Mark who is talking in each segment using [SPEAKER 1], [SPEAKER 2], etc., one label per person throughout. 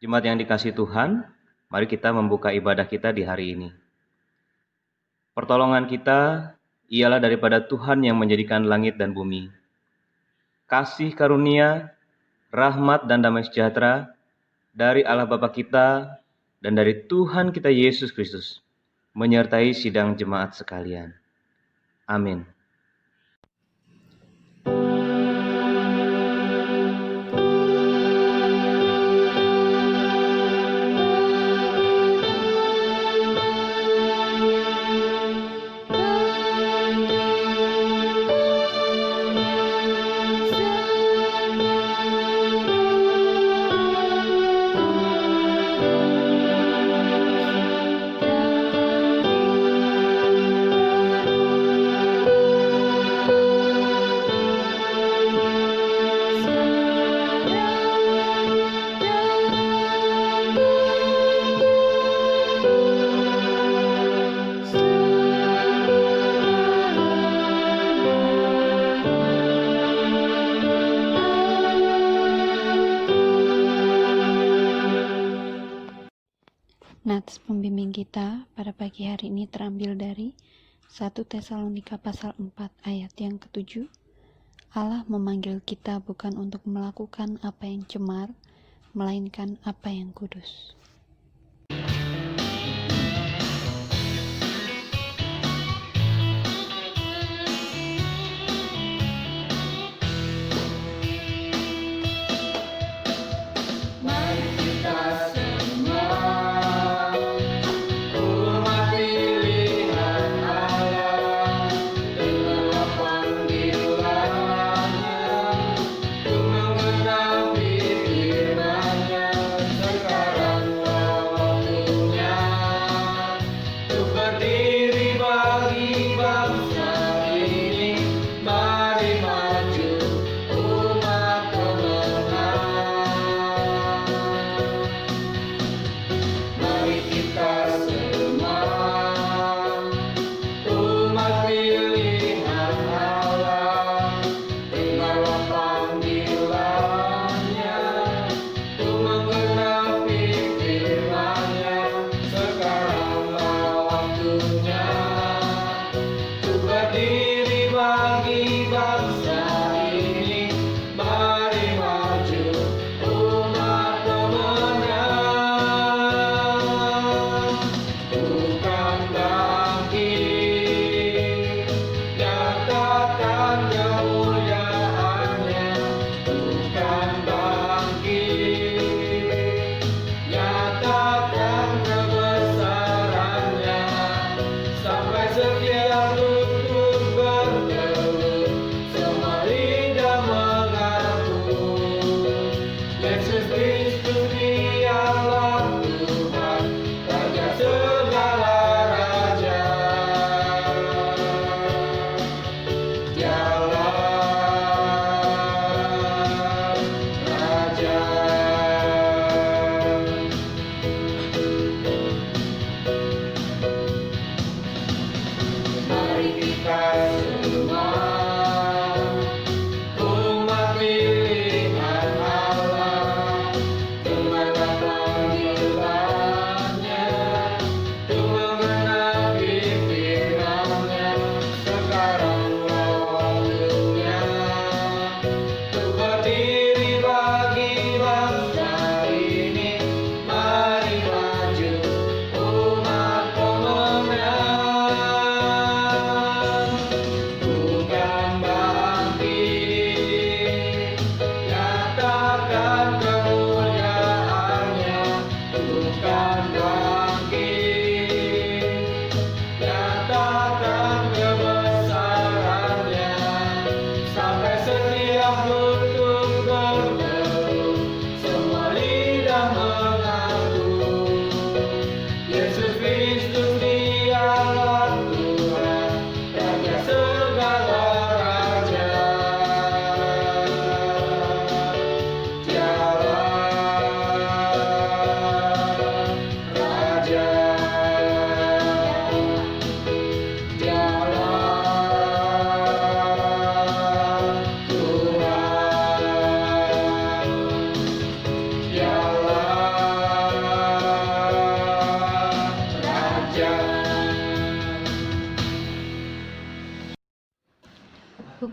[SPEAKER 1] Jemaat yang dikasihi Tuhan, mari kita membuka ibadah kita di hari ini. Pertolongan kita ialah daripada Tuhan yang menjadikan langit dan bumi. Kasih karunia, rahmat dan damai sejahtera dari Allah Bapa kita dan dari Tuhan kita Yesus Kristus menyertai sidang jemaat sekalian. Amin.
[SPEAKER 2] Nats pembimbing kita pada pagi hari ini terambil dari 1 Tesalonika pasal 4 ayat yang ke-7. Allah memanggil kita bukan untuk melakukan apa yang cemar, melainkan apa yang kudus.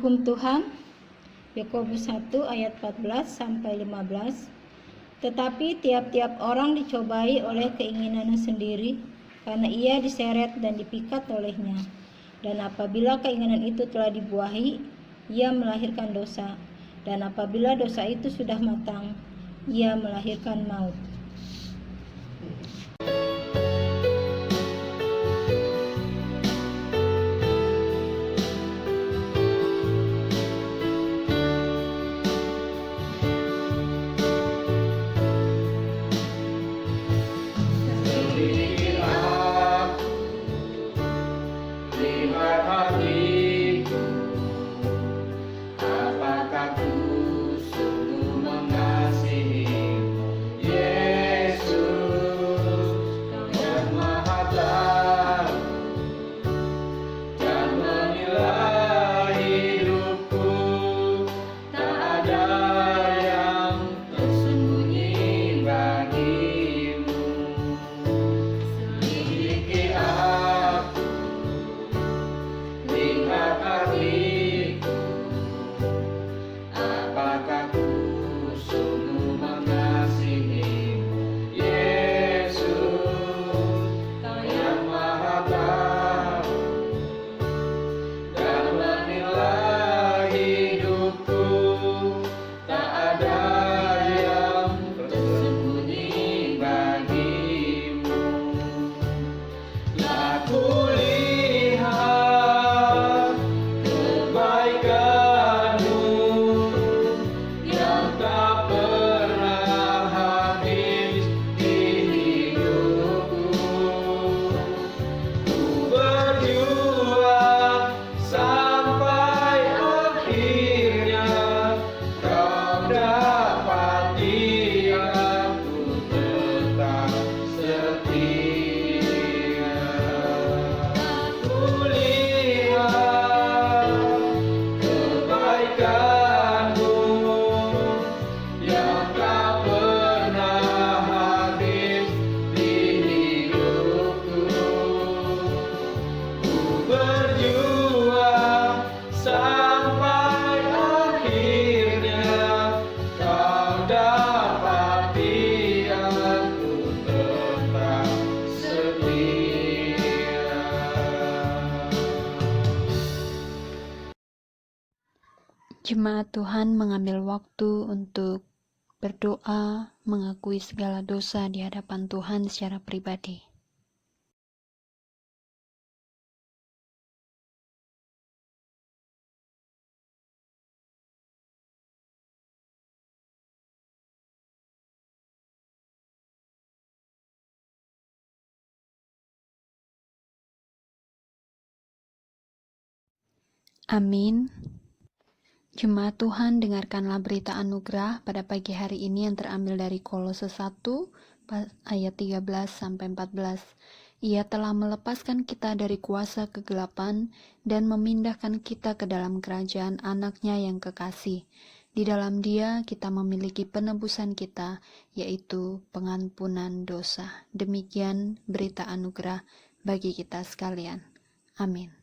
[SPEAKER 3] hukum Tuhan, Yakobus 1 ayat 14 sampai 15. Tetapi tiap-tiap orang dicobai oleh keinginannya sendiri, karena ia diseret dan dipikat olehnya. Dan apabila keinginan itu telah dibuahi, ia melahirkan dosa. Dan apabila dosa itu sudah matang, ia melahirkan maut.
[SPEAKER 2] Jemaat Tuhan mengambil waktu untuk berdoa, mengakui segala dosa di hadapan Tuhan secara pribadi. Amin. Jemaat Tuhan, dengarkanlah berita anugerah pada pagi hari ini yang terambil dari Kolose 1 ayat 13 sampai 14. Ia telah melepaskan kita dari kuasa kegelapan dan memindahkan kita ke dalam kerajaan Anak-Nya yang kekasih. Di dalam Dia kita memiliki penebusan kita, yaitu pengampunan dosa. Demikian berita anugerah bagi kita sekalian. Amin.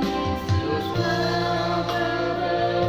[SPEAKER 4] Yesus telah benar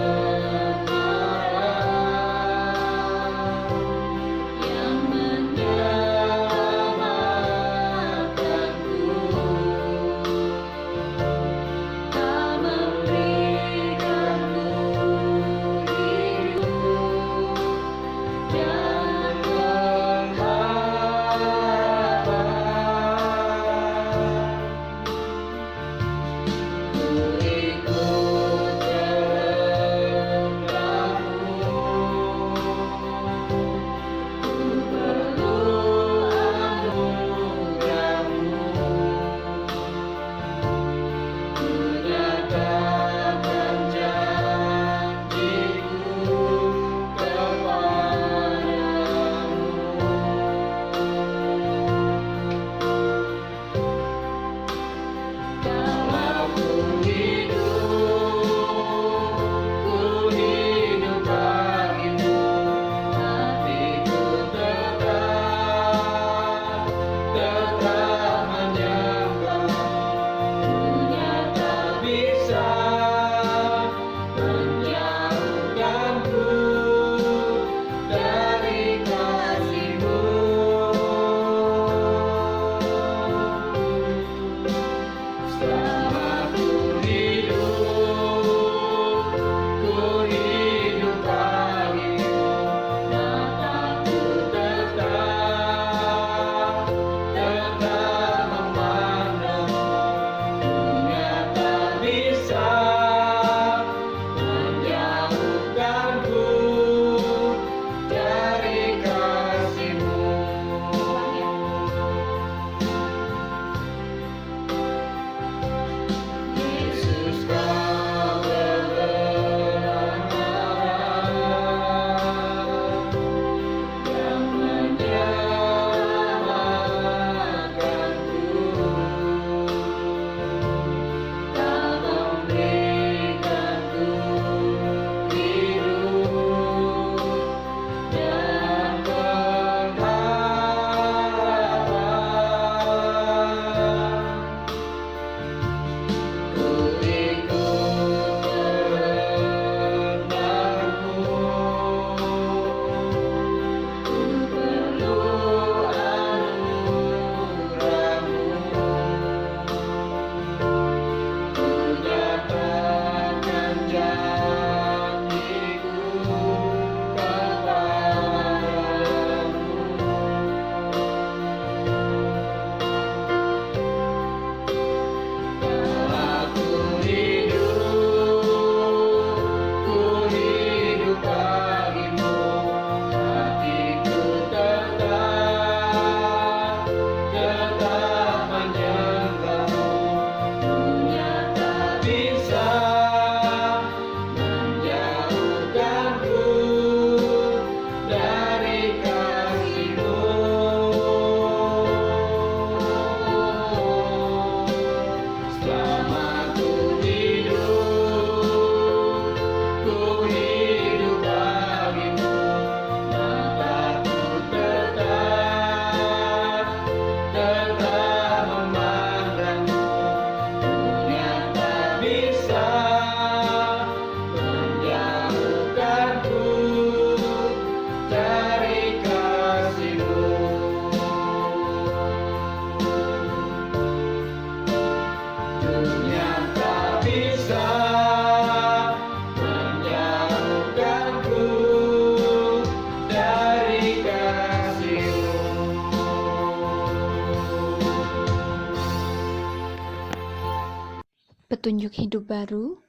[SPEAKER 2] Petunjuk hidup baru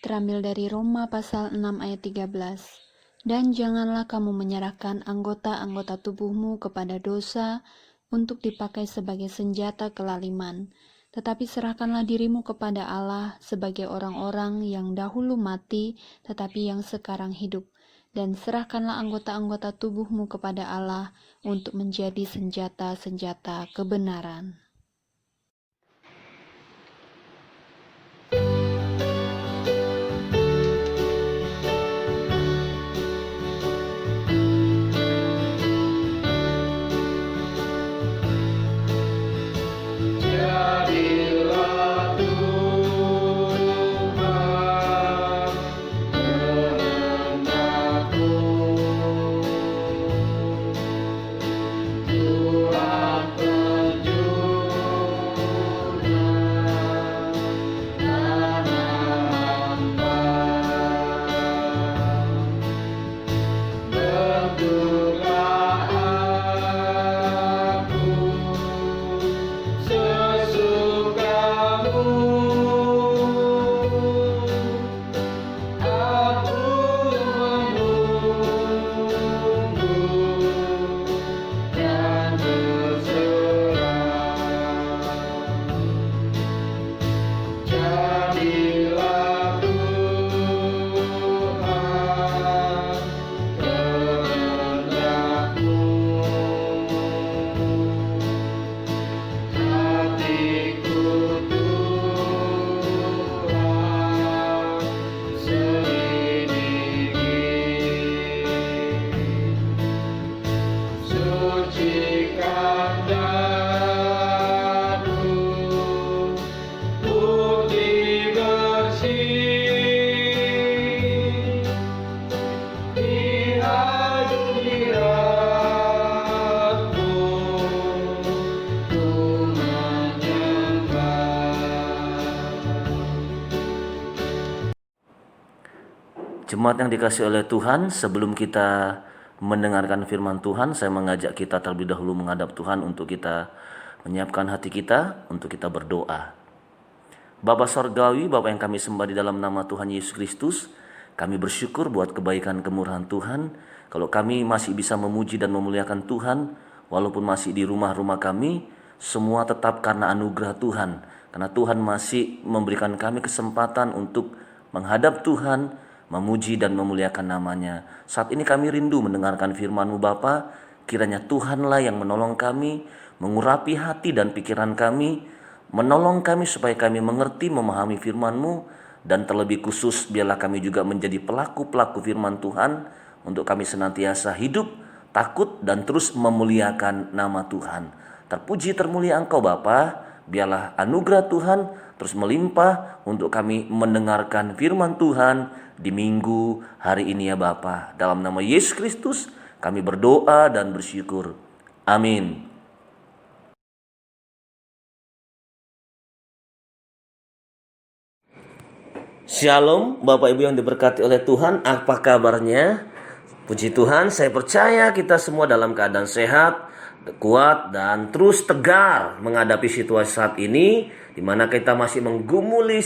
[SPEAKER 2] terambil dari Roma pasal 6 ayat 13. Dan janganlah kamu menyerahkan anggota-anggota tubuhmu kepada dosa untuk dipakai sebagai senjata kelaliman, tetapi serahkanlah dirimu kepada Allah sebagai orang-orang yang dahulu mati tetapi yang sekarang hidup, dan serahkanlah anggota-anggota tubuhmu kepada Allah untuk menjadi senjata-senjata kebenaran.
[SPEAKER 4] Jemaat yang dikasihi oleh Tuhan, sebelum kita mendengarkan firman Tuhan, saya mengajak kita terlebih dahulu menghadap Tuhan untuk kita menyiapkan hati kita, untuk kita berdoa. Bapa Sorgawi, Bapa yang kami sembah di dalam nama Tuhan Yesus Kristus, kami bersyukur buat kebaikan kemurahan Tuhan. Kalau kami masih bisa memuji dan memuliakan Tuhan, walaupun masih di rumah-rumah kami, semua tetap karena anugerah Tuhan. Karena Tuhan masih memberikan kami kesempatan untuk menghadap Tuhan, memuji dan memuliakan namanya. Saat ini kami rindu mendengarkan firman-Mu Bapa. Kiranya Tuhanlah yang menolong kami, mengurapi hati dan pikiran kami, menolong kami supaya kami mengerti, memahami firman-Mu, dan terlebih khusus biarlah kami juga menjadi pelaku-pelaku firman Tuhan, untuk kami senantiasa hidup, takut, dan terus memuliakan nama Tuhan. Terpuji termulia Engkau Bapa, biarlah anugerah Tuhan terus melimpah untuk kami mendengarkan firman Tuhan di minggu hari ini ya Bapa. Dalam nama Yesus Kristus kami berdoa dan bersyukur. Amin. Shalom Bapak Ibu yang diberkati oleh Tuhan, apa kabarnya? Puji Tuhan, saya percaya kita semua dalam keadaan sehat, kuat, dan terus tegar menghadapi situasi saat ini, di mana kita masih menggumuli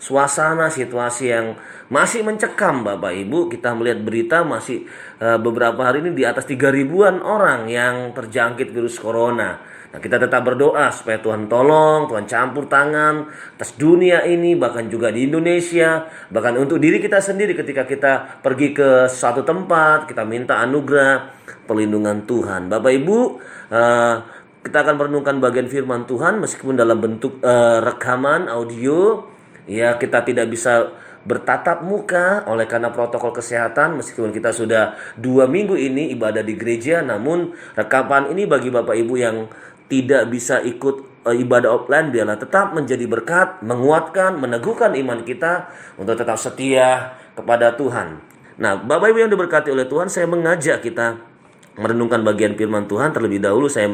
[SPEAKER 4] suasana situasi yang masih mencekam Bapak Ibu. Kita melihat berita masih beberapa hari ini di atas 3.000-an orang yang terjangkit virus corona. Nah, kita tetap berdoa supaya Tuhan tolong, Tuhan campur tangan atas dunia ini, bahkan juga di Indonesia, bahkan untuk diri kita sendiri ketika kita pergi ke suatu tempat, kita minta anugerah perlindungan Tuhan. Bapak Ibu, kita akan merenungkan bagian firman Tuhan meskipun dalam bentuk rekaman audio. Ya, kita tidak bisa bertatap muka oleh karena protokol kesehatan, meskipun kita sudah 2 minggu ini ibadah di gereja, namun rekaman ini bagi Bapak Ibu yang tidak bisa ikut ibadah offline, biarlah tetap menjadi berkat, menguatkan, meneguhkan iman kita untuk tetap setia kepada Tuhan. Nah, Bapak Ibu yang diberkati oleh Tuhan, saya mengajak kita merenungkan bagian firman Tuhan. Terlebih dahulu saya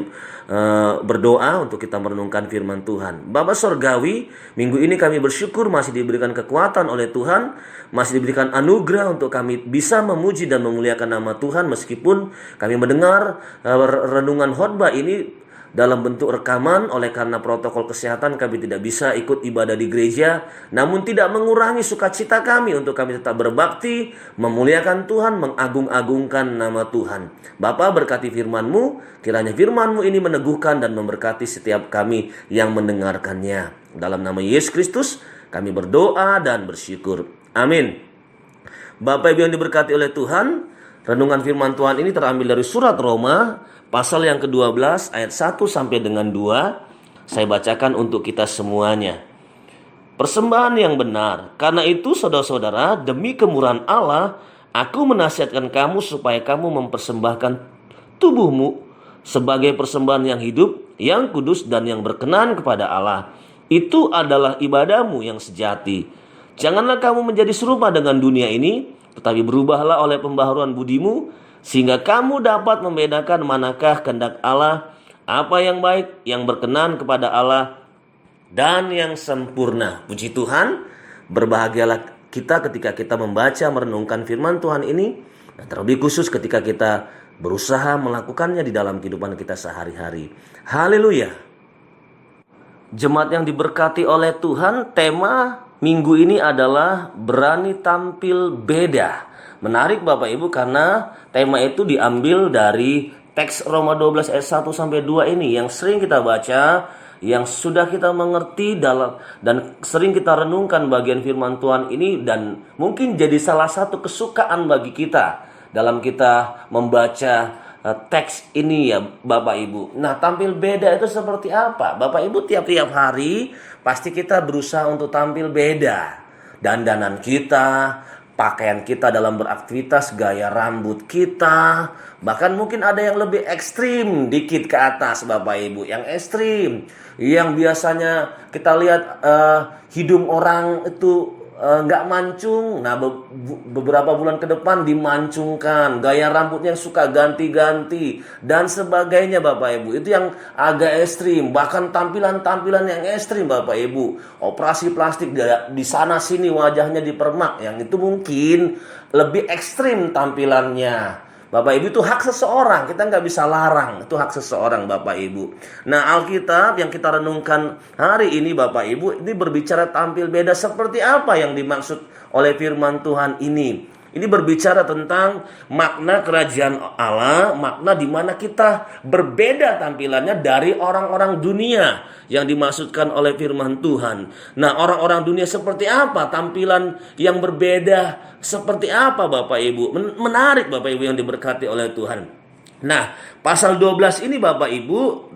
[SPEAKER 4] berdoa untuk kita merenungkan firman Tuhan. Bapa Sorgawi, minggu ini kami bersyukur masih diberikan kekuatan oleh Tuhan, masih diberikan anugerah untuk kami bisa memuji dan memuliakan nama Tuhan, meskipun kami mendengar renungan khotbah ini dalam bentuk rekaman. Oleh karena protokol kesehatan kami tidak bisa ikut ibadah di gereja, namun tidak mengurangi sukacita kami untuk kami tetap berbakti, memuliakan Tuhan, mengagung-agungkan nama Tuhan. Bapa, berkati firman-Mu, kiranya firman-Mu ini meneguhkan dan memberkati setiap kami yang mendengarkannya. Dalam nama Yesus Kristus kami berdoa dan bersyukur. Amin. Bapak Ibu yang diberkati oleh Tuhan, renungan firman Tuhan ini terambil dari surat Roma pasal yang ke-12 ayat 1 sampai dengan 2. Saya bacakan untuk kita semuanya. Persembahan yang benar. Karena itu saudara-saudara, demi kemurahan Allah, aku menasihatkan kamu supaya kamu mempersembahkan tubuhmu sebagai persembahan yang hidup, yang kudus dan yang berkenan kepada Allah. Itu adalah ibadahmu yang sejati. Janganlah kamu menjadi serupa dengan dunia ini, tetapi berubahlah oleh pembaharuan budimu, sehingga kamu dapat membedakan manakah kehendak Allah, apa yang baik, yang berkenan kepada Allah, dan yang sempurna. Puji Tuhan, berbahagialah kita ketika kita membaca merenungkan firman Tuhan ini, dan terlebih khusus ketika kita berusaha melakukannya di dalam kehidupan kita sehari-hari. Haleluya. Jemaat yang diberkati oleh Tuhan, tema minggu ini adalah berani tampil beda. Menarik Bapak Ibu, karena tema itu diambil dari teks Roma 12 ayat 1 sampai 2 ini yang sering kita baca, yang sudah kita mengerti dalam dan sering kita renungkan bagian firman Tuhan ini, dan mungkin jadi salah satu kesukaan bagi kita dalam kita membaca teks ini ya Bapak Ibu. Nah, tampil beda itu seperti apa? Bapak Ibu, tiap-tiap hari pasti kita berusaha untuk tampil beda. Dandanan kita, pakaian kita dalam beraktivitas, gaya rambut kita, bahkan mungkin ada yang lebih ekstrim dikit ke atas Bapak Ibu. Yang ekstrim, yang biasanya kita lihat hidung orang itu nggak mancung. Nah, beberapa bulan ke depan dimancungkan, gaya rambutnya suka ganti-ganti dan sebagainya Bapak Ibu. Itu yang agak ekstrim. Bahkan tampilan-tampilan yang ekstrim Bapak Ibu, operasi plastik di sana sini, wajahnya dipermak, yang itu mungkin lebih ekstrim tampilannya. Bapak Ibu, itu hak seseorang, kita nggak bisa larang, itu hak seseorang Bapak Ibu. Nah, Alkitab yang kita renungkan hari ini Bapak Ibu, ini berbicara tampil beda. Seperti apa yang dimaksud oleh firman Tuhan ini? Ini berbicara tentang makna kerajaan Allah, makna di mana kita berbeda tampilannya dari orang-orang dunia yang dimaksudkan oleh firman Tuhan. Nah, orang-orang dunia seperti apa? Tampilan yang berbeda seperti apa Bapak Ibu? Menarik Bapak Ibu yang diberkati oleh Tuhan. Nah, pasal 12 ini Bapak Ibu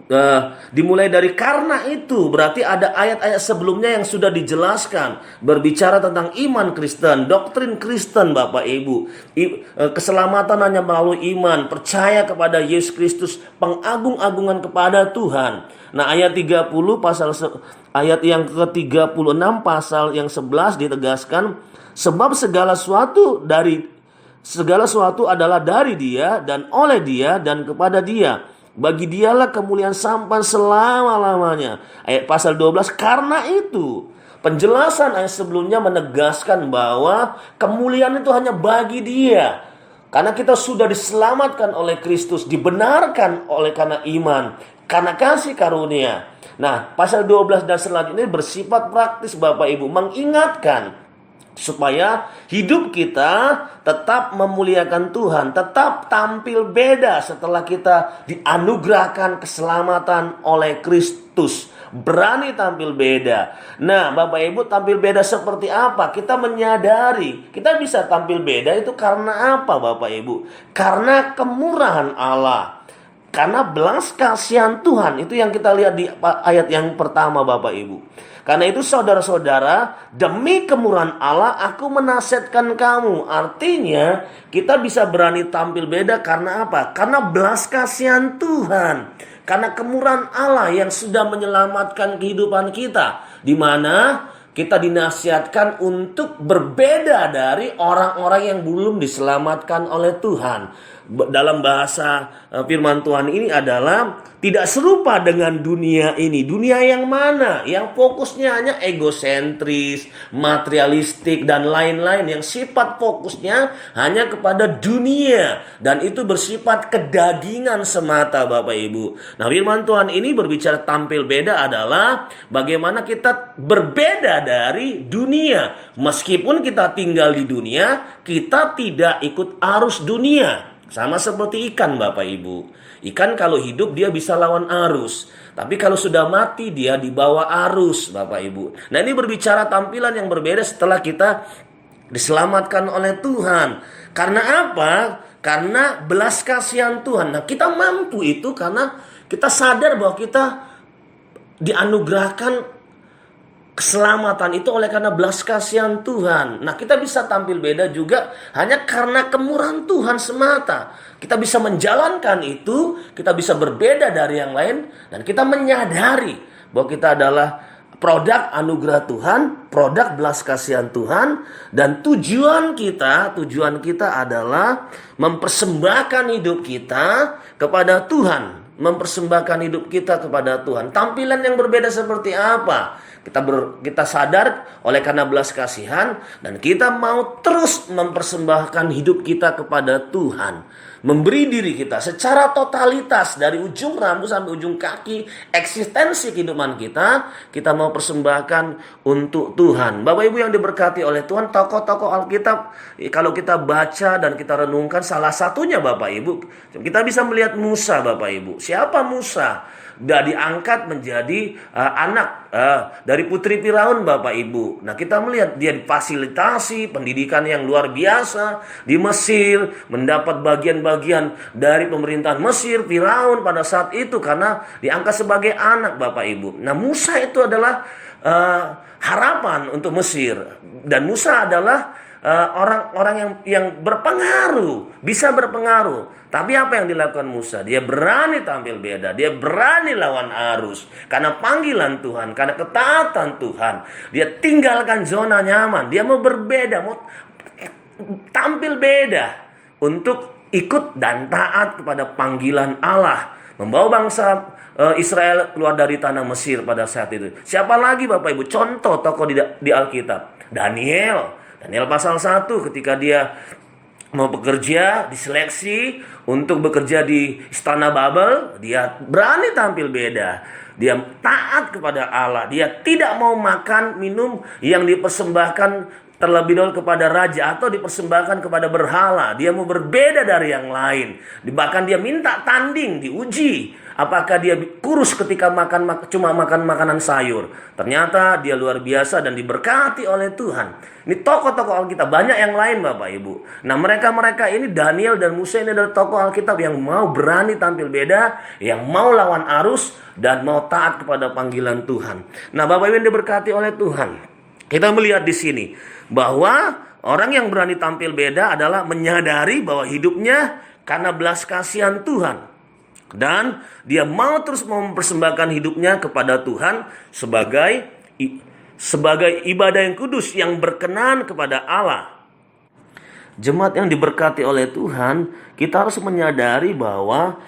[SPEAKER 4] dimulai dari karena itu. Berarti ada ayat-ayat sebelumnya yang sudah dijelaskan, berbicara tentang iman Kristen, doktrin Kristen Bapak Ibu. Keselamatan hanya melalui iman, percaya kepada Yesus Kristus, pengagung-agungan kepada Tuhan. Nah, ayat 30 ayat yang ke-36 pasal yang 11 ditegaskan, sebab segala sesuatu adalah dari Dia dan oleh Dia dan kepada Dia. Bagi Dialah kemuliaan sampai selama-lamanya. Ayat pasal 12, karena itu penjelasan ayat sebelumnya menegaskan bahwa kemuliaan itu hanya bagi Dia. Karena kita sudah diselamatkan oleh Kristus, dibenarkan oleh karena iman, karena kasih karunia. Nah, pasal 12 dan selanjutnya bersifat praktis Bapak Ibu, mengingatkan supaya hidup kita tetap memuliakan Tuhan, tetap tampil beda setelah kita dianugerahkan keselamatan oleh Kristus. Berani tampil beda. Nah, Bapak Ibu, tampil beda seperti apa? Kita menyadari kita bisa tampil beda itu karena apa Bapak Ibu? Karena kemurahan Allah, karena belas kasihan Tuhan. Itu yang kita lihat di ayat yang pertama Bapak Ibu. Karena itu saudara-saudara, demi kemurahan Allah aku menasihatkan kamu. Artinya kita bisa berani tampil beda karena apa? Karena belas kasihan Tuhan. Karena kemurahan Allah yang sudah menyelamatkan kehidupan kita. Di mana kita dinasihatkan untuk berbeda dari orang-orang yang belum diselamatkan oleh Tuhan. dalam bahasa firman Tuhan ini adalah tidak serupa dengan dunia ini. Dunia yang mana? Yang fokusnya hanya egosentris, materialistik, dan lain-lain. Yang sifat fokusnya hanya kepada dunia. Dan itu bersifat kedagingan semata, Bapak Ibu. Nah, firman Tuhan ini berbicara tampil beda adalah bagaimana kita berbeda dari dunia. Meskipun kita tinggal di dunia, kita tidak ikut arus dunia. Sama seperti ikan, Bapak Ibu. Ikan kalau hidup dia bisa lawan arus. Tapi kalau sudah mati dia dibawa arus, Bapak Ibu. Nah, ini berbicara tampilan yang berbeda setelah kita diselamatkan oleh Tuhan. Karena apa? Karena belas kasihan Tuhan. Nah, kita mampu itu karena kita sadar bahwa kita dianugerahkan keselamatan itu oleh karena belas kasihan Tuhan. Nah, kita bisa tampil beda juga hanya karena kemurahan Tuhan semata. Kita bisa menjalankan itu, kita bisa berbeda dari yang lain, dan kita menyadari bahwa kita adalah produk anugerah Tuhan, produk belas kasihan Tuhan, dan tujuan kita adalah mempersembahkan hidup kita kepada Tuhan. Mempersembahkan hidup kita kepada Tuhan. Tampilan yang berbeda seperti apa? Kita sadar oleh karena belas kasihan, dan kita mau terus mempersembahkan hidup kita kepada Tuhan. Memberi diri kita secara totalitas dari ujung rambut sampai ujung kaki, eksistensi kehidupan kita mau persembahkan untuk Tuhan. Bapak Ibu yang diberkati oleh Tuhan, tokoh-tokoh Alkitab kalau kita baca dan kita renungkan, salah satunya Bapak Ibu, kita bisa melihat Musa, Bapak Ibu. Siapa Musa? Dia diangkat menjadi anak dari putri Firaun, Bapak Ibu. Nah, kita melihat dia difasilitasi pendidikan yang luar biasa di Mesir, mendapat bagian-bagian dari pemerintahan Mesir, Firaun pada saat itu karena diangkat sebagai anak, Bapak Ibu. Nah, Musa itu adalah harapan untuk Mesir, dan Musa adalah orang-orang yang berpengaruh, bisa berpengaruh. Tapi apa yang dilakukan Musa? Dia berani tampil beda, dia berani lawan arus karena panggilan Tuhan, karena ketaatan Tuhan. Dia tinggalkan zona nyaman, dia mau berbeda, mau tampil beda untuk ikut dan taat kepada panggilan Allah, membawa bangsa Israel keluar dari tanah Mesir pada saat itu. Siapa lagi, Bapak Ibu? Contoh tokoh di Alkitab, Daniel pasal 1, ketika dia mau bekerja, diseleksi untuk bekerja di istana Babel, dia berani tampil beda. Dia taat kepada Allah. Dia tidak mau makan minum yang dipersembahkan terlebih dahulu kepada raja atau dipersembahkan kepada berhala. Dia mau berbeda dari yang lain. Bahkan dia minta tanding, diuji. Apakah dia kurus ketika cuma makan makanan sayur? Ternyata dia luar biasa dan diberkati oleh Tuhan. Ini tokoh-tokoh Alkitab, banyak yang lain, Bapak Ibu. Nah, mereka ini, Daniel dan Musa, ini adalah tokoh Alkitab yang mau berani tampil beda, yang mau lawan arus, dan mau taat kepada panggilan Tuhan. Nah, Bapak Ibu yang diberkati oleh Tuhan, kita melihat di sini bahwa orang yang berani tampil beda adalah menyadari bahwa hidupnya karena belas kasihan Tuhan. Dan dia mau terus mempersembahkan hidupnya kepada Tuhan sebagai ibadah yang kudus yang berkenan kepada Allah. Jemaat yang diberkati oleh Tuhan, kita harus menyadari bahwa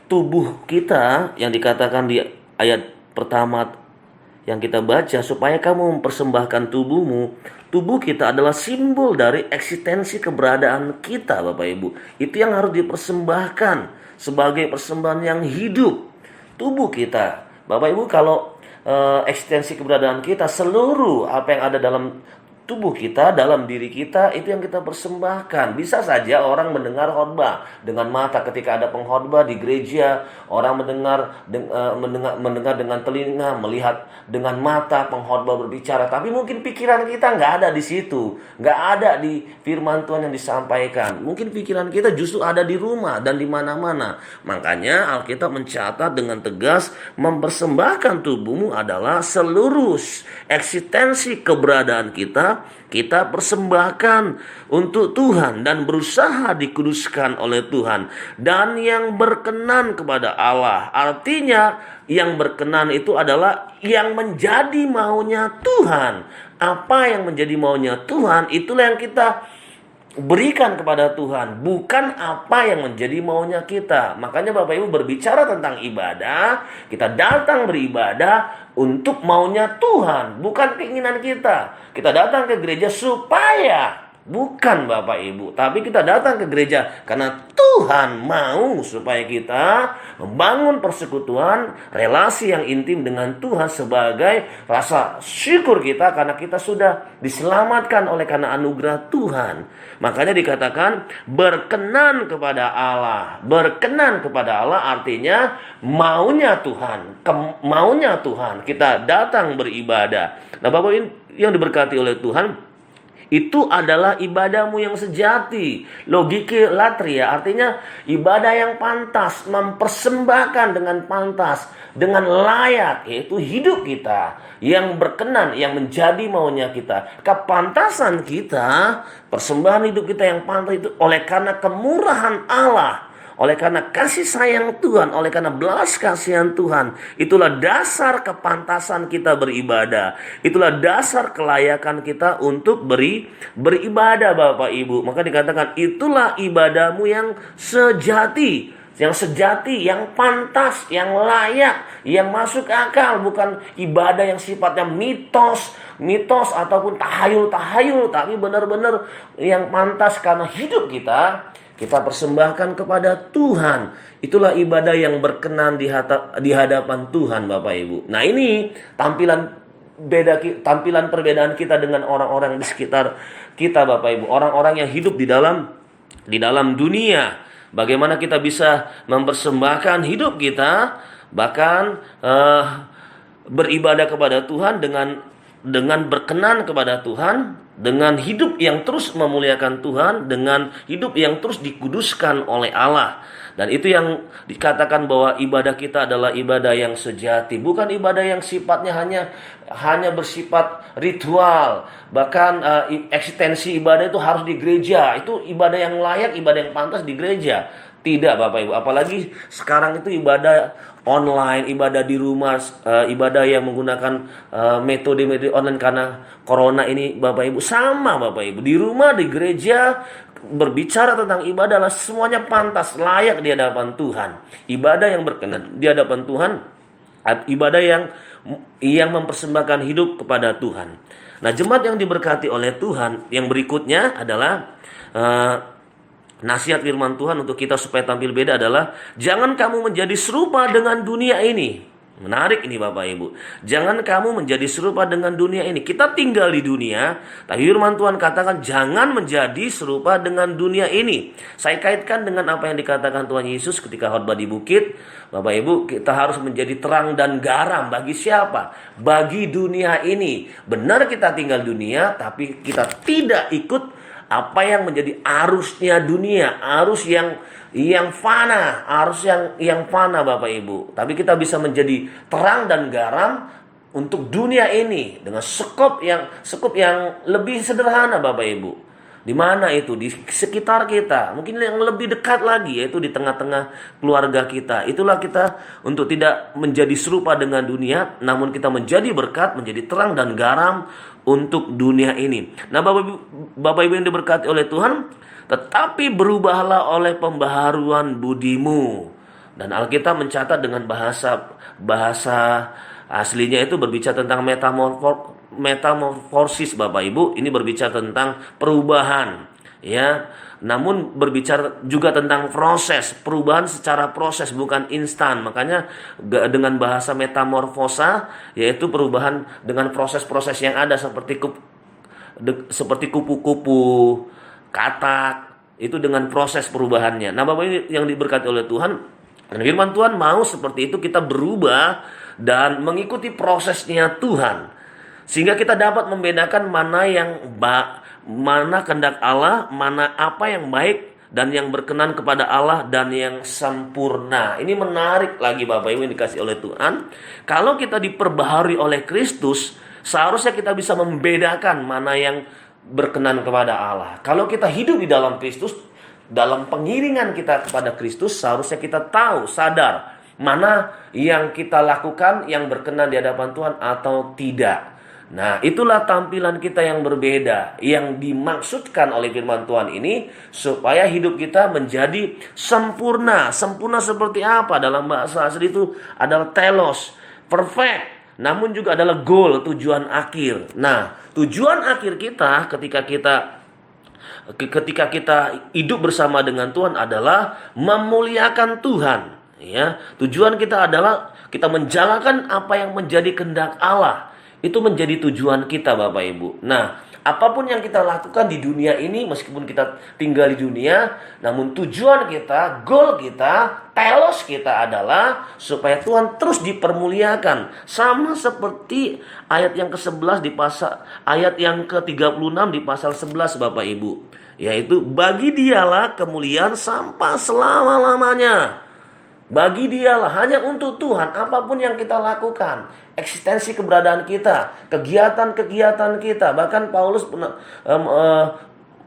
[SPEAKER 4] tubuh kita yang dikatakan di ayat pertama yang kita baca, supaya kamu mempersembahkan tubuhmu. Tubuh kita adalah simbol dari eksistensi keberadaan kita, Bapak Ibu. Itu yang harus dipersembahkan sebagai persembahan yang hidup. Tubuh kita, Bapak Ibu, kalau eksistensi keberadaan kita, seluruh apa yang ada dalam tubuh kita, dalam diri kita, itu yang kita persembahkan. Bisa saja orang mendengar khotbah dengan mata ketika ada pengkhotbah di gereja, orang mendengar dengan telinga, melihat dengan mata pengkhotbah berbicara, tapi mungkin pikiran kita nggak ada di situ, nggak ada di firman Tuhan yang disampaikan. Mungkin pikiran kita justru ada di rumah dan di mana-mana. Makanya Alkitab mencatat dengan tegas, mempersembahkan tubuhmu adalah seluruh eksistensi keberadaan kita persembahkan untuk Tuhan dan berusaha dikuduskan oleh Tuhan dan yang berkenan kepada Allah. Artinya yang berkenan itu adalah yang menjadi maunya Tuhan. Apa yang menjadi maunya Tuhan, itulah yang kita berikan kepada Tuhan, bukan apa yang menjadi maunya kita. Makanya Bapak Ibu berbicara tentang ibadah, kita datang beribadah untuk maunya Tuhan, bukan keinginan kita. Kita datang ke gereja supaya, bukan Bapak Ibu, tapi kita datang ke gereja karena Tuhan mau supaya kita membangun persekutuan, relasi yang intim dengan Tuhan sebagai rasa syukur kita karena kita sudah diselamatkan oleh karena anugerah Tuhan. Makanya dikatakan berkenan kepada Allah. Berkenan kepada Allah artinya maunya Tuhan, maunya Tuhan. Kita datang beribadah. Nah, Bapak yang diberkati oleh Tuhan, itu adalah ibadahmu yang sejati. Logike latria artinya ibadah yang pantas, mempersembahkan dengan pantas, dengan layak, yaitu hidup kita yang berkenan, yang menjadi maunya kita. Kepantasan kita, persembahan hidup kita yang pantas itu oleh karena kemurahan Allah, oleh karena kasih sayang Tuhan, oleh karena belas kasihan Tuhan. Itulah dasar kepantasan kita beribadah. Itulah dasar kelayakan kita untuk beribadah Bapak Ibu. Maka dikatakan itulah ibadahmu yang sejati. Yang sejati, yang pantas, yang layak, yang masuk akal. Bukan ibadah yang sifatnya mitos ataupun tahayul, tapi benar-benar yang pantas karena hidup kita persembahkan kepada Tuhan. Itulah ibadah yang berkenan di hadapan Tuhan Bapak Ibu. Nah, ini tampilan perbedaan kita dengan orang-orang di sekitar kita Bapak Ibu. Orang-orang yang hidup di dalam dunia. Bagaimana kita bisa mempersembahkan hidup kita, bahkan beribadah kepada Tuhan dengan berkenan kepada Tuhan, dengan hidup yang terus memuliakan Tuhan, dengan hidup yang terus dikuduskan oleh Allah. Dan itu yang dikatakan bahwa ibadah kita adalah ibadah yang sejati, bukan ibadah yang sifatnya hanya bersifat ritual. Bahkan eksistensi ibadah itu harus di gereja. Itu ibadah yang layak, ibadah yang pantas di gereja. Tidak Bapak Ibu, apalagi sekarang itu ibadah online, ibadah di rumah, ibadah yang menggunakan metode online karena corona ini Bapak Ibu. Sama Bapak Ibu, di rumah, di gereja, berbicara tentang ibadah adalah semuanya pantas, layak di hadapan Tuhan. Ibadah yang berkenan di hadapan Tuhan, ibadah yang mempersembahkan hidup kepada Tuhan. Nah, jemaat yang diberkati oleh Tuhan, yang berikutnya adalah nasihat firman Tuhan untuk kita supaya tampil beda adalah jangan kamu menjadi serupa dengan dunia ini. Menarik ini Bapak Ibu. Jangan kamu menjadi serupa dengan dunia ini. Kita tinggal di dunia, tapi firman Tuhan katakan jangan menjadi serupa dengan dunia ini. Saya kaitkan dengan apa yang dikatakan Tuhan Yesus ketika khotbah di bukit. Bapak Ibu, kita harus menjadi terang dan garam bagi siapa? Bagi dunia ini. Benar kita tinggal dunia, tapi kita tidak ikut apa yang menjadi arusnya dunia, arus yang fana, arus yang fana Bapak Ibu. Tapi kita bisa menjadi terang dan garam untuk dunia ini dengan skop yang lebih sederhana Bapak Ibu. Di mana itu? Di sekitar kita. Mungkin yang lebih dekat lagi, yaitu di tengah-tengah keluarga kita. Itulah kita untuk tidak menjadi serupa dengan dunia, namun kita menjadi berkat, menjadi terang dan garam untuk dunia ini. Nah, Bapak Ibu yang diberkati oleh Tuhan, tetapi berubahlah oleh pembaharuan budimu. Dan Alkitab mencatat dengan bahasa aslinya itu berbicara tentang metamorfosis Bapak Ibu. Ini berbicara tentang perubahan, ya. Namun berbicara juga tentang proses, perubahan secara proses, bukan instan. Makanya dengan bahasa metamorfosa, yaitu perubahan dengan proses-proses yang ada seperti kupu-kupu, katak, itu dengan proses perubahannya. Nah Bapak ini yang diberkati oleh Tuhan, dan firman Tuhan mau seperti itu, kita berubah dan mengikuti prosesnya Tuhan. Sehingga kita dapat membedakan mana kehendak Allah, mana apa yang baik dan yang berkenan kepada Allah dan yang sempurna. Ini menarik lagi Bapak Ibu yang dikasih oleh Tuhan. Kalau kita diperbaharui oleh Kristus, seharusnya kita bisa membedakan mana yang berkenan kepada Allah. Kalau kita hidup di dalam Kristus, dalam pengiringan kita kepada Kristus, seharusnya kita tahu, sadar mana yang kita lakukan yang berkenan di hadapan Tuhan atau tidak. Nah, itulah tampilan kita yang berbeda, yang dimaksudkan oleh firman Tuhan ini, supaya hidup kita menjadi sempurna. Sempurna seperti apa? Dalam bahasa asli itu adalah telos, perfect. Namun juga adalah goal, tujuan akhir. Nah, tujuan akhir kita ketika kita hidup bersama dengan Tuhan adalah memuliakan Tuhan. Ya, tujuan kita adalah kita menjalankan apa yang menjadi kehendak Allah. Itu menjadi tujuan kita, Bapak Ibu. Nah, apapun yang kita lakukan di dunia ini, meskipun kita tinggal di dunia, namun tujuan kita, goal kita, telos kita adalah supaya Tuhan terus dipermuliakan. Sama seperti ayat yang ke-11 ayat yang ke-36 di pasal 11, Bapak Ibu. Yaitu, bagi dialah kemuliaan sampai selama-lamanya. Bagi dialah, hanya untuk Tuhan, apapun yang kita lakukan, eksistensi keberadaan kita, kegiatan-kegiatan kita. Bahkan Paulus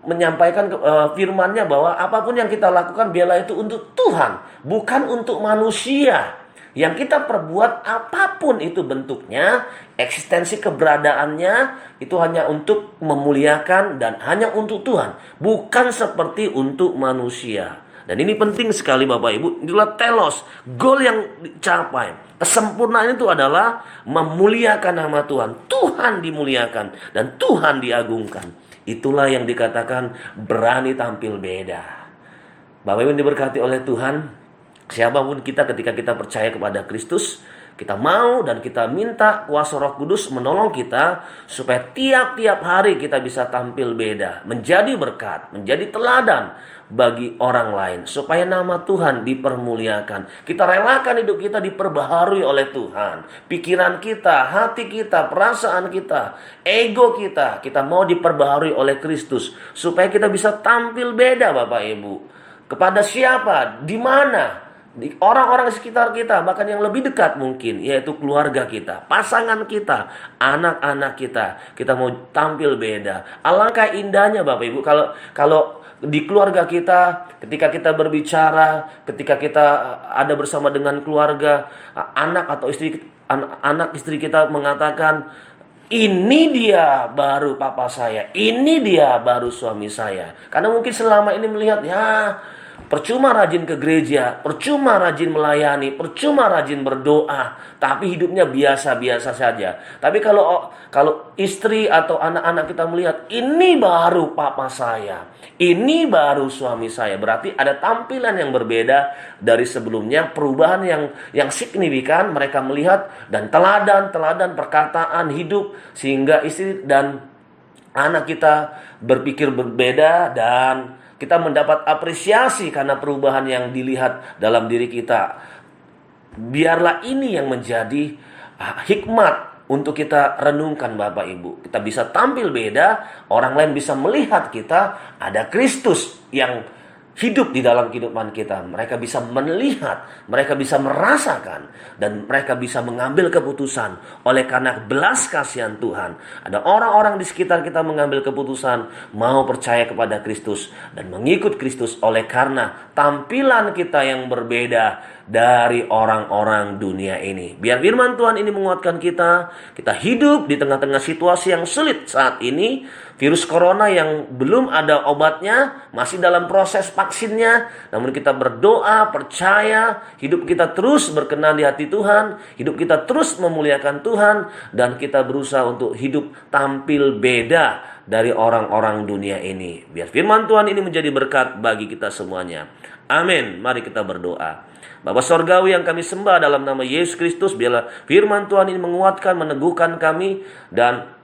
[SPEAKER 4] menyampaikan firman-Nya bahwa apapun yang kita lakukan, biarlah itu untuk Tuhan, bukan untuk manusia. Yang kita perbuat, apapun itu bentuknya, eksistensi keberadaannya, itu hanya untuk memuliakan dan hanya untuk Tuhan, bukan seperti untuk manusia. Dan ini penting sekali, Bapak Ibu. Itulah telos, goal yang dicapai. Kesempurnaan itu adalah memuliakan nama Tuhan. Tuhan dimuliakan dan Tuhan diagungkan. Itulah yang dikatakan berani tampil beda. Bapak Ibu diberkati oleh Tuhan. Siapapun kita, ketika kita percaya kepada Kristus, kita mau dan kita minta kuasa Roh Kudus menolong kita supaya tiap-tiap hari kita bisa tampil beda, menjadi berkat, menjadi teladan bagi orang lain, supaya nama Tuhan dipermuliakan. Kita relakan hidup kita diperbaharui oleh Tuhan. Pikiran kita, hati kita, perasaan kita, ego kita mau diperbaharui oleh Kristus, supaya kita bisa tampil beda, Bapak Ibu. Kepada siapa? Di mana? Di orang-orang di sekitar kita, bahkan yang lebih dekat mungkin, yaitu keluarga kita, pasangan kita, anak-anak kita mau tampil beda. Alangkah indahnya, Bapak Ibu, kalau di keluarga kita, ketika kita berbicara, ketika kita ada bersama dengan keluarga, anak istri kita mengatakan, ini dia baru papa saya, ini dia baru suami saya. Karena mungkin selama ini melihat, percuma rajin ke gereja, percuma rajin melayani, percuma rajin berdoa, tapi hidupnya biasa-biasa saja. Tapi kalau istri atau anak-anak kita melihat, ini baru papa saya, ini baru suami saya, berarti ada tampilan yang berbeda dari sebelumnya, perubahan yang signifikan mereka melihat, dan teladan perkataan hidup, sehingga istri dan anak kita berpikir berbeda, dan kita mendapat apresiasi karena perubahan yang dilihat dalam diri kita. Biarlah ini yang menjadi hikmat untuk kita renungkan, Bapak Ibu. Kita bisa tampil beda, orang lain bisa melihat kita ada Kristus yang hidup di dalam kehidupan kita. Mereka bisa melihat, mereka bisa merasakan, dan mereka bisa mengambil keputusan oleh karena belas kasihan Tuhan. Ada orang-orang di sekitar kita mengambil keputusan mau percaya kepada Kristus dan mengikut Kristus oleh karena tampilan kita yang berbeda dari orang-orang dunia ini. Biar firman Tuhan ini menguatkan kita hidup di tengah-tengah situasi yang sulit saat ini. Virus corona yang belum ada obatnya, masih dalam proses vaksinnya. Namun kita berdoa, percaya, hidup kita terus berkenan di hati Tuhan, hidup kita terus memuliakan Tuhan, dan kita berusaha untuk hidup tampil beda dari orang-orang dunia ini. Biar firman Tuhan ini menjadi berkat bagi kita semuanya. Amin. Mari kita berdoa. Bapa Sorgawi yang kami sembah dalam nama Yesus Kristus, biarlah firman Tuhan ini menguatkan, meneguhkan kami, dan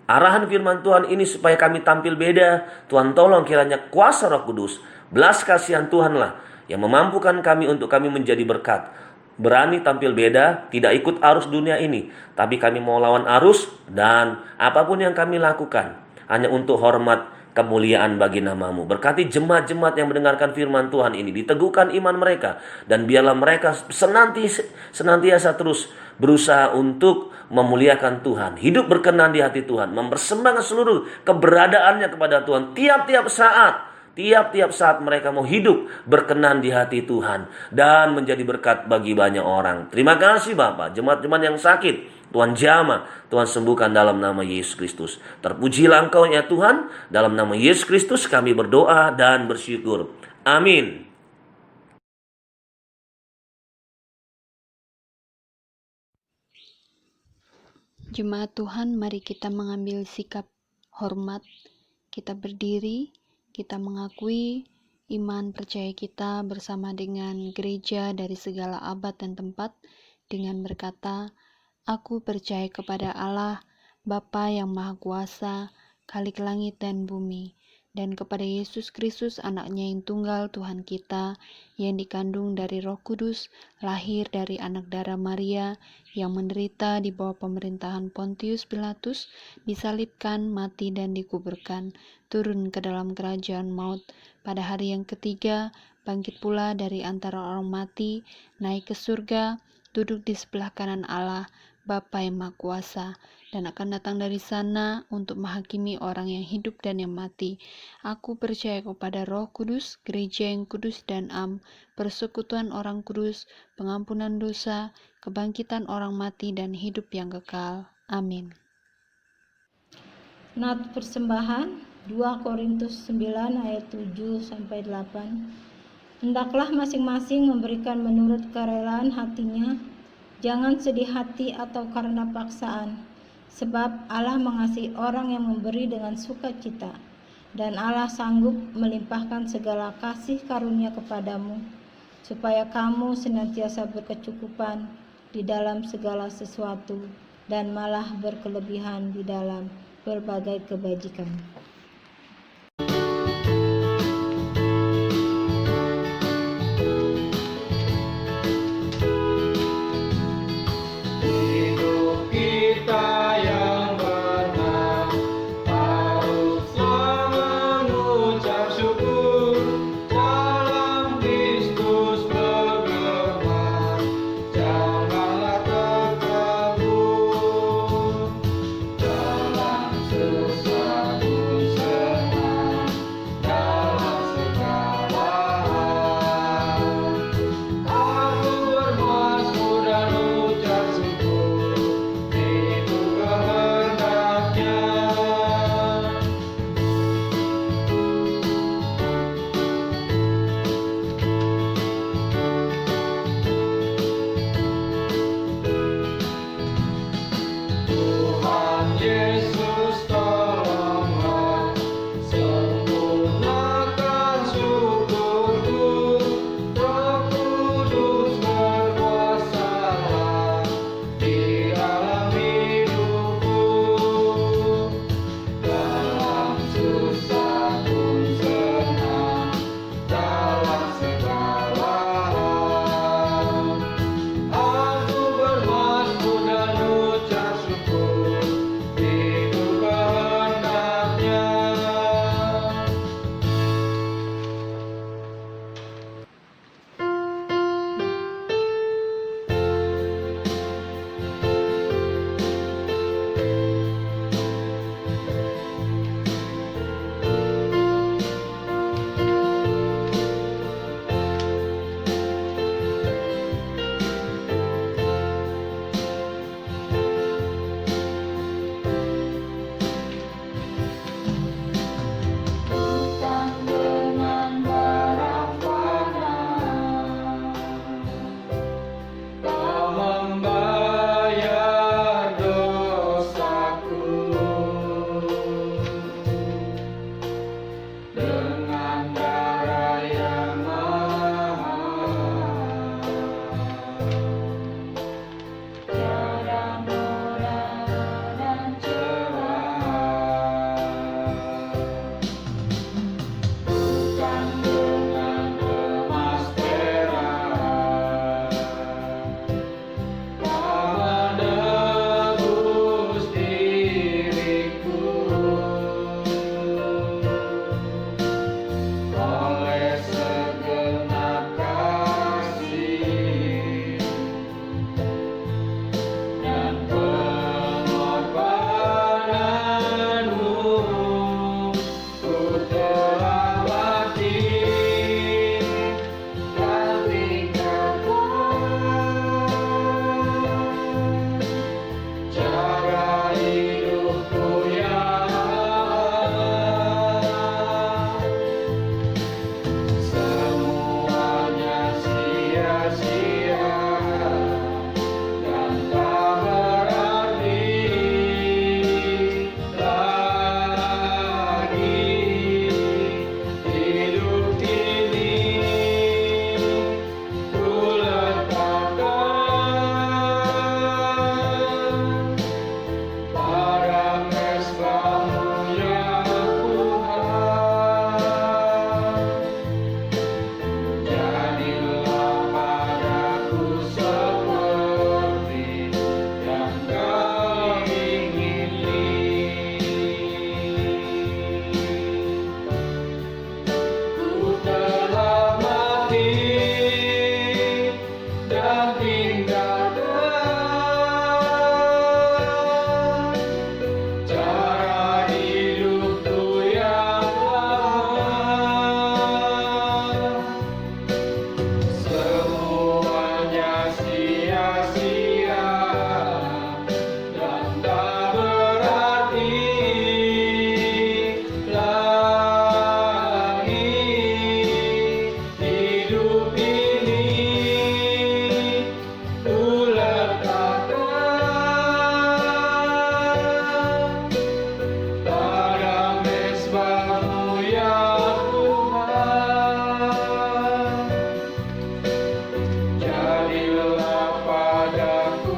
[SPEAKER 4] arahan firman Tuhan ini supaya kami tampil beda. Tuhan tolong kiranya kuasa Roh Kudus, belas kasihan Tuhanlah yang memampukan kami untuk kami menjadi berkat. Berani tampil beda, tidak ikut arus dunia ini, tapi kami mau lawan arus, dan apapun yang kami lakukan hanya untuk hormat kemuliaan bagi namamu. Berkati jemaat-jemaat yang mendengarkan firman Tuhan ini, diteguhkan iman mereka, dan biarlah mereka senantiasa terus berusaha untuk memuliakan Tuhan, hidup berkenan di hati Tuhan, mempersembahkan seluruh keberadaannya kepada Tuhan tiap-tiap saat mereka mau hidup berkenan di hati Tuhan dan menjadi berkat bagi banyak orang. Terima kasih Bapak. Jemaat-jemaat yang sakit, Tuhan jamah, Tuhan sembuhkan dalam nama Yesus Kristus. Terpujilah Engkau ya Tuhan, dalam nama Yesus Kristus kami berdoa dan bersyukur. Amin.
[SPEAKER 2] Jemaat Tuhan, mari kita mengambil sikap hormat. Kita berdiri, kita mengakui iman percaya kita bersama dengan gereja dari segala abad dan tempat dengan berkata, "Aku percaya kepada Allah, Bapa yang Maha Kuasa, Khalik langit dan bumi, dan kepada Yesus Kristus anaknya yang tunggal Tuhan kita, yang dikandung dari Roh Kudus, lahir dari anak darah Maria, yang menderita di bawah pemerintahan Pontius Pilatus, disalibkan, mati dan dikuburkan, turun ke dalam kerajaan maut, pada hari yang ketiga, bangkit pula dari antara orang mati, naik ke surga, duduk di sebelah kanan Allah, Bapa yang Maha Kuasa, dan akan datang dari sana untuk menghakimi orang yang hidup dan yang mati. Aku percaya kepada Roh Kudus, gereja yang kudus dan am, persekutuan orang kudus, pengampunan dosa, kebangkitan orang mati dan hidup yang kekal. Amin."
[SPEAKER 3] Nat persembahan 2 Korintus 9 ayat 7-8. Hendaklah masing-masing memberikan menurut kerelaan hatinya, jangan sedih hati atau karena paksaan, sebab Allah mengasihi orang yang memberi dengan sukacita, dan Allah sanggup melimpahkan segala kasih karunia kepadamu, supaya kamu senantiasa berkecukupan di dalam segala sesuatu, dan malah berkelebihan di dalam berbagai kebajikan.
[SPEAKER 5] Dalam susah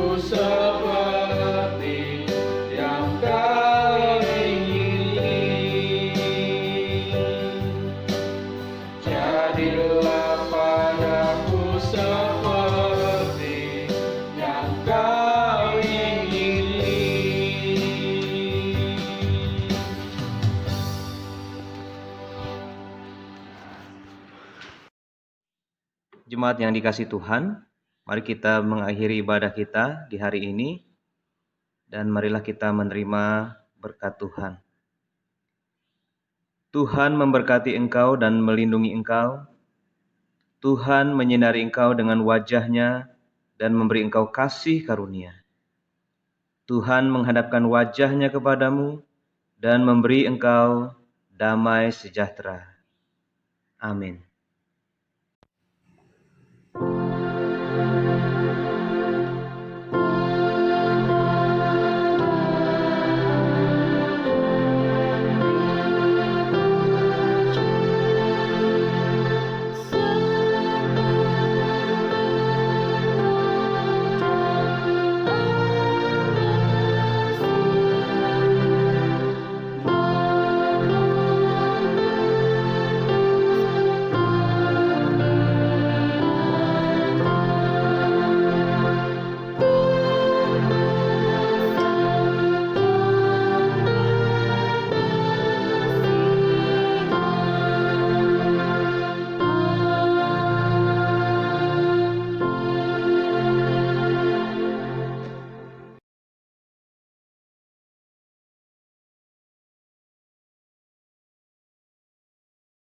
[SPEAKER 5] Padaku seperti yang Kau ingini. Jadilah padaku seperti yang Kau ingini.
[SPEAKER 1] Jemaat yang dikasihi Tuhan, mari kita mengakhiri ibadah kita di hari ini, dan marilah kita menerima berkat Tuhan. Tuhan memberkati engkau dan melindungi engkau. Tuhan menyinari engkau dengan wajah-Nya dan memberi engkau kasih karunia. Tuhan menghadapkan wajah-Nya kepadamu dan memberi engkau damai sejahtera. Amin.